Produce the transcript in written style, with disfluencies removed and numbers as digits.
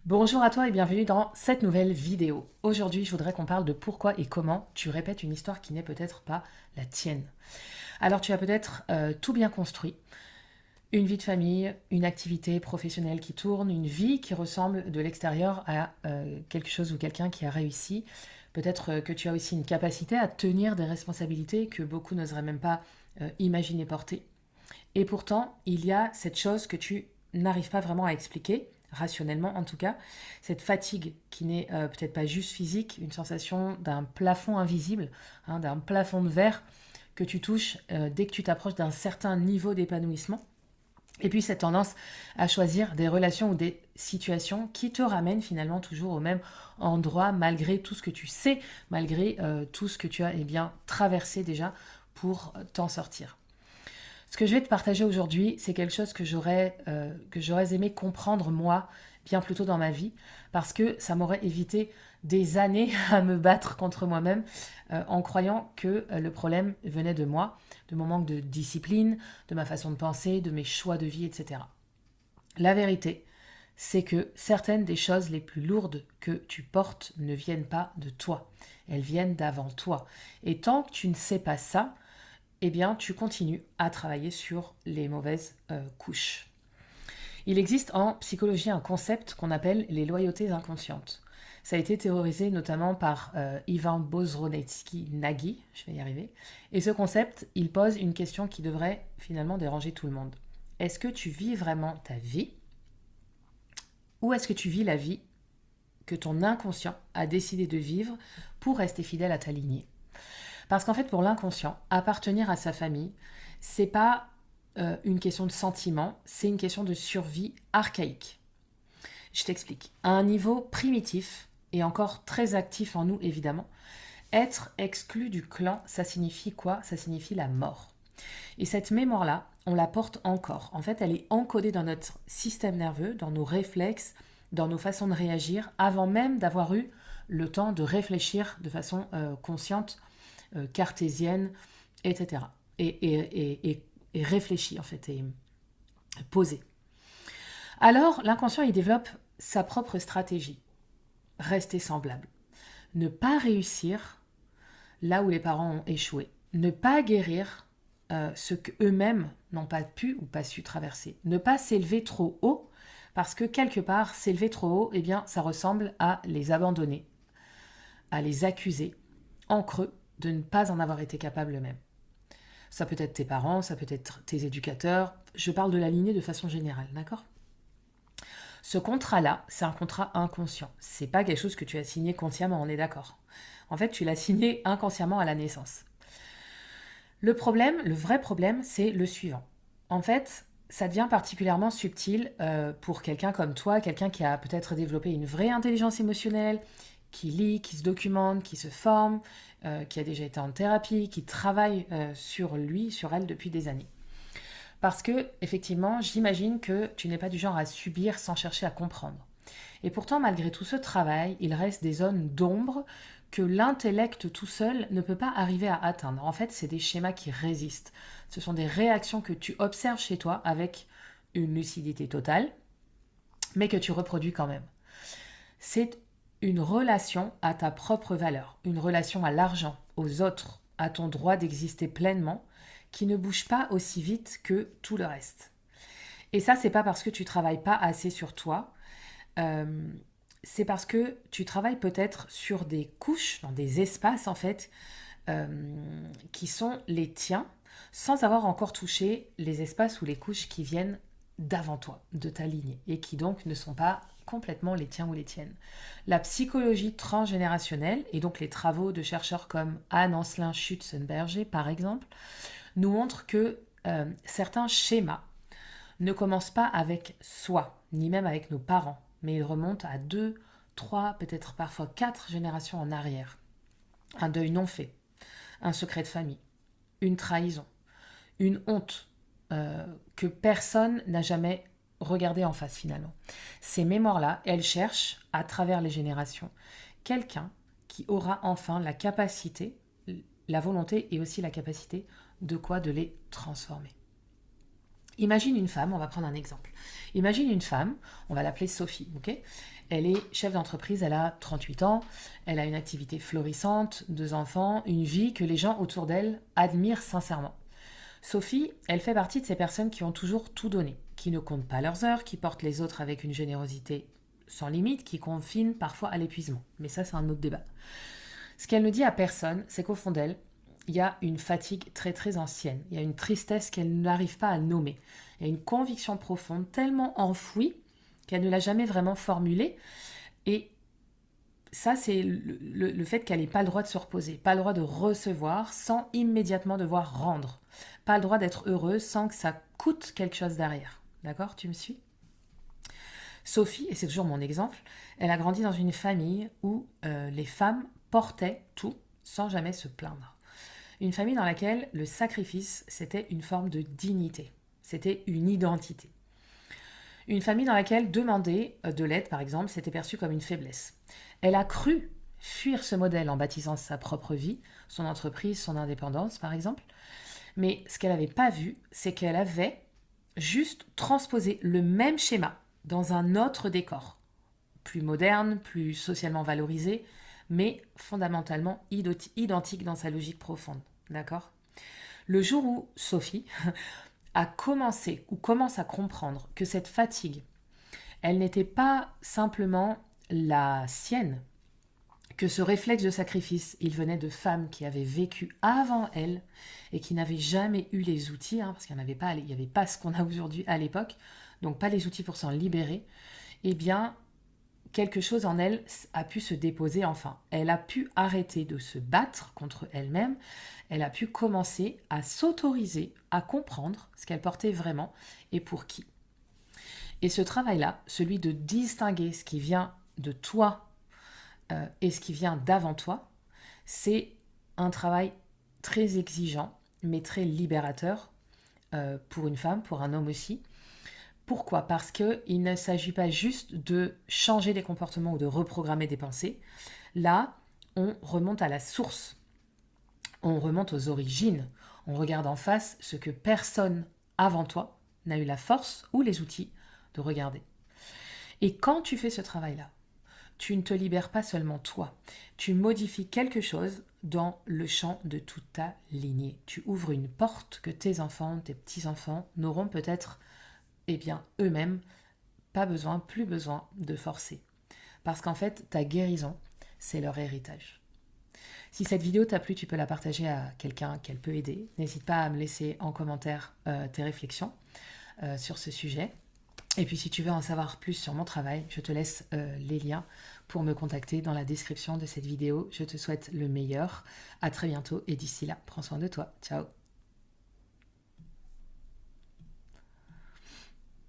Bonjour à toi et bienvenue dans cette nouvelle vidéo. Aujourd'hui, je voudrais qu'on parle de pourquoi et comment tu répètes une histoire qui n'est peut-être pas la tienne. Alors, tu as peut-être tout bien construit, une vie de famille, une activité professionnelle qui tourne, une vie qui ressemble de l'extérieur à quelque chose ou quelqu'un qui a réussi. Peut-être que tu as aussi une capacité à tenir des responsabilités que beaucoup n'oseraient même pas imaginer porter. Et pourtant, il y a cette chose que tu n'arrives pas vraiment à expliquer, rationnellement en tout cas, cette fatigue qui n'est peut-être pas juste physique, une sensation d'un plafond invisible, hein, d'un plafond de verre que tu touches dès que tu t'approches d'un certain niveau d'épanouissement. Et puis cette tendance à choisir des relations ou des situations qui te ramènent finalement toujours au même endroit malgré tout ce que tu sais, malgré tout ce que tu as traversé déjà pour t'en sortir. Ce que je vais te partager aujourd'hui, c'est quelque chose que j'aurais aimé comprendre moi bien plus tôt dans ma vie, parce que ça m'aurait évité des années à me battre contre moi-même en croyant que le problème venait de moi, de mon manque de discipline, de ma façon de penser, de mes choix de vie, etc. La vérité, c'est que certaines des choses les plus lourdes que tu portes ne viennent pas de toi, elles viennent d'avant toi. Et tant que tu ne sais pas ça, eh bien, tu continues à travailler sur les mauvaises couches. Il existe en psychologie un concept qu'on appelle les loyautés inconscientes. Ça a été théorisé notamment par Ivan Bozronetsky-Nagy, je vais y arriver. Et ce concept, il pose une question qui devrait finalement déranger tout le monde. Est-ce que tu vis vraiment ta vie ou est-ce que tu vis la vie que ton inconscient a décidé de vivre pour rester fidèle à ta lignée? Parce qu'en fait, pour l'inconscient, appartenir à sa famille, c'est pas une question de sentiment, c'est une question de survie archaïque. Je t'explique. À un niveau primitif, et encore très actif en nous évidemment, être exclu du clan, ça signifie quoi? Ça signifie la mort. Et cette mémoire-là, on la porte encore. En fait, elle est encodée dans notre système nerveux, dans nos réflexes, dans nos façons de réagir, avant même d'avoir eu le temps de réfléchir de façon consciente, cartésienne, etc. Et réfléchie, en fait, et posée. Alors, l'inconscient, il développe sa propre stratégie. Rester semblable. Ne pas réussir là où les parents ont échoué. Ne pas guérir ce qu'eux-mêmes n'ont pas pu ou pas su traverser. Ne pas s'élever trop haut, parce que quelque part, s'élever trop haut, eh bien, ça ressemble à les abandonner, à les accuser, en creux, de ne pas en avoir été capable eux-mêmes. Ça peut être tes parents, ça peut être tes éducateurs. Je parle de la lignée de façon générale, d'accord? Ce contrat-là, c'est un contrat inconscient. C'est pas quelque chose que tu as signé consciemment, on est d'accord. En fait, tu l'as signé inconsciemment à la naissance. Le problème, le vrai problème, c'est le suivant. En fait, ça devient particulièrement subtil pour quelqu'un comme toi, quelqu'un qui a peut-être développé une vraie intelligence émotionnelle, qui lit, qui se documente, qui se forme, qui a déjà été en thérapie, qui travaille sur lui, sur elle depuis des années. Parce que, effectivement, j'imagine que tu n'es pas du genre à subir sans chercher à comprendre. Et pourtant, malgré tout ce travail, il reste des zones d'ombre que l'intellect tout seul ne peut pas arriver à atteindre. En fait, c'est des schémas qui résistent. Ce sont des réactions que tu observes chez toi avec une lucidité totale, mais que tu reproduis quand même. C'est une relation à ta propre valeur, une relation à l'argent, aux autres, à ton droit d'exister pleinement, qui ne bouge pas aussi vite que tout le reste. Et ça, c'est pas parce que tu travailles pas assez sur toi, euh, c'est parce que tu travailles peut-être sur des couches, dans des espaces en fait, qui sont les tiens, sans avoir encore touché les espaces ou les couches qui viennent d'avant toi, de ta lignée, et qui donc ne sont pas complètement les tiens ou les tiennes. La psychologie transgénérationnelle, et donc les travaux de chercheurs comme Anne Ancelin Schutzenberger par exemple, nous montrent que certains schémas ne commencent pas avec soi, ni même avec nos parents, mais ils remontent à deux, trois, peut-être parfois quatre générations en arrière. Un deuil non fait, un secret de famille, une trahison, une honte que personne n'a jamais regardé en face finalement. Ces mémoires-là, elles cherchent, à travers les générations, quelqu'un qui aura enfin la capacité, la volonté et aussi la capacité de quoi? De les transformer. Imagine une femme, on va prendre un exemple. Imagine une femme, on va l'appeler Sophie, ok? Elle est chef d'entreprise, elle a 38 ans, elle a une activité florissante, 2 enfants, une vie que les gens autour d'elle admirent sincèrement. Sophie, elle fait partie de ces personnes qui ont toujours tout donné, qui ne comptent pas leurs heures, qui portent les autres avec une générosité sans limite, qui confinent parfois à l'épuisement. Mais ça, c'est un autre débat. Ce qu'elle ne dit à personne, c'est qu'au fond d'elle, il y a une fatigue très très ancienne, il y a une tristesse qu'elle n'arrive pas à nommer, il y a une conviction profonde tellement enfouie qu'elle ne l'a jamais vraiment formulée. Et ça, c'est le fait qu'elle n'ait pas le droit de se reposer, pas le droit de recevoir sans immédiatement devoir rendre, pas le droit d'être heureuse sans que ça coûte quelque chose derrière. D'accord? Tu me suis? Sophie, et c'est toujours mon exemple, elle a grandi dans une famille où les femmes portaient tout sans jamais se plaindre. Une famille dans laquelle le sacrifice, c'était une forme de dignité, c'était une identité. Une famille dans laquelle demander de l'aide, par exemple, c'était perçu comme une faiblesse. Elle a cru fuir ce modèle en baptisant sa propre vie, son entreprise, son indépendance, par exemple. Mais ce qu'elle n'avait pas vu, c'est qu'elle avait juste transposé le même schéma dans un autre décor, plus moderne, plus socialement valorisé, mais fondamentalement identique dans sa logique profonde. D'accord? Le jour où Sophie a commencé ou commence à comprendre que cette fatigue, elle n'était pas simplement la sienne, que ce réflexe de sacrifice, il venait de femmes qui avaient vécu avant elle et qui n'avaient jamais eu les outils, parce qu'il n'y avait pas ce qu'on a aujourd'hui à l'époque, donc pas les outils pour s'en libérer, eh bien, quelque chose en elle a pu se déposer enfin. Elle a pu arrêter de se battre contre elle-même, elle a pu commencer à s'autoriser à comprendre ce qu'elle portait vraiment et pour qui. Et ce travail-là, celui de distinguer ce qui vient de toi et ce qui vient d'avant toi, c'est un travail très exigeant, mais très libérateur pour une femme, pour un homme aussi. Pourquoi? Parce qu'il ne s'agit pas juste de changer des comportements ou de reprogrammer des pensées. Là, on remonte à la source, on remonte aux origines, on regarde en face ce que personne avant toi n'a eu la force ou les outils de regarder. Et quand tu fais ce travail-là, tu ne te libères pas seulement toi, tu modifies quelque chose dans le champ de toute ta lignée. Tu ouvres une porte que tes enfants, tes petits-enfants n'auront peut-être, eux-mêmes, plus besoin de forcer. Parce qu'en fait, ta guérison, c'est leur héritage. Si cette vidéo t'a plu, tu peux la partager à quelqu'un qu'elle peut aider. N'hésite pas à me laisser en commentaire tes réflexions sur ce sujet. Et puis si tu veux en savoir plus sur mon travail, je te laisse les liens pour me contacter dans la description de cette vidéo. Je te souhaite le meilleur. À très bientôt et d'ici là, prends soin de toi. Ciao.